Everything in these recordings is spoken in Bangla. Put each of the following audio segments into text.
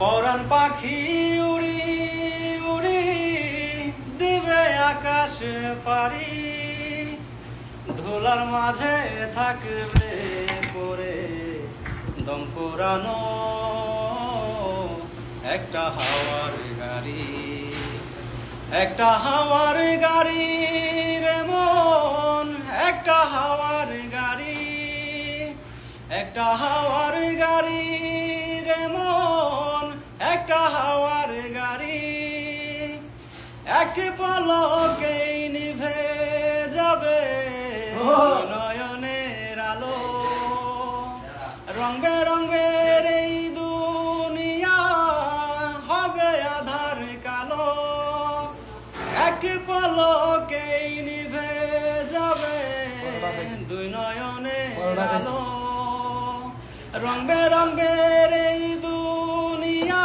পরাণ পাখি উড়ি উড়ি দিবে আকাশ পারি, ধুলার মাঝে থাকবে পরে দম ফুরানো একটা হাওয়ার গাড়ি, একটা হাওয়ার গাড়ি রে মন, একটা হাওয়ার গাড়ি, একটা হাওয়ার গাড়ি রে মন, একটা হাওয়ার গাড়ি। এক পলকেই নিভে যাবে নয়নের আলো, রং বেরঙের এই দুনিয়া হবে আধার কালো। এক পলকেই নিভে যাবে দুই নয়নের আলো, রং বেরঙের এই দুনিয়া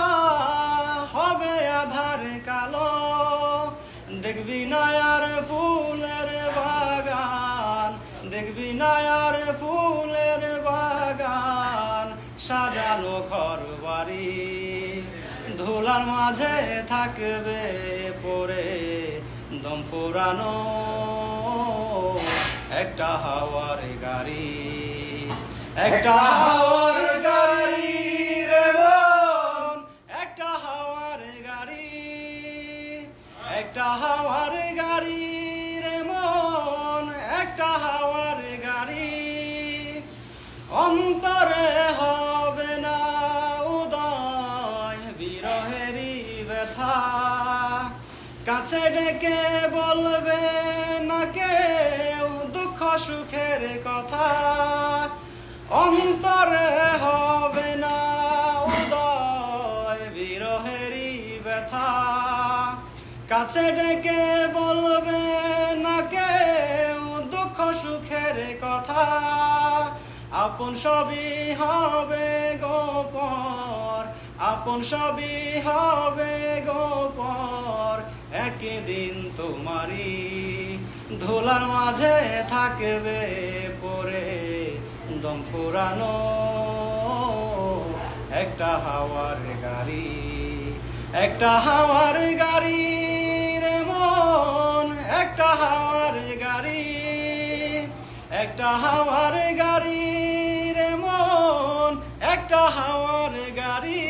হবে আধার কালো। দেখবি না আর ফুলের বাগান, দেখবি না আর ফুলের বাগান, সাজানো ঘর বাড়ি, ধুলার মাঝে থাকবে পরে দম ফুরানো একটা হাওয়ার গাড়ি, একটা হাওয়ার গাড়ি রে মন, একটা হাওয়ার গাড়ি, একটা হাওয়ার গাড়ি রে মন, একটা হাওয়ার গাড়ি। অন্তরে হবে না উদয় বিরহেরই ব্যথা, কাছে ডেকে বলবে না কেউ দুঃখ সুখের কথা। অন্তরে হবে না উদয় বিরহেরই ব্যথা, কাছে ডেকে বলবে না কেউ দুঃখ সুখের কথা। আপন সবই হবে গোপর, আপন সবই হবে গোপর, একদিন তোমারই ধুলার মাঝে থাকবে পরে দম ফুরানো একটা হাওয়ার গাড়ি, একটা হাওয়ার গাড়ি রে মন, একটা হাওয়ার গাড়ি, একটা হাওয়ার গাড়ি রে মন, একটা হাওয়ার গাড়ি।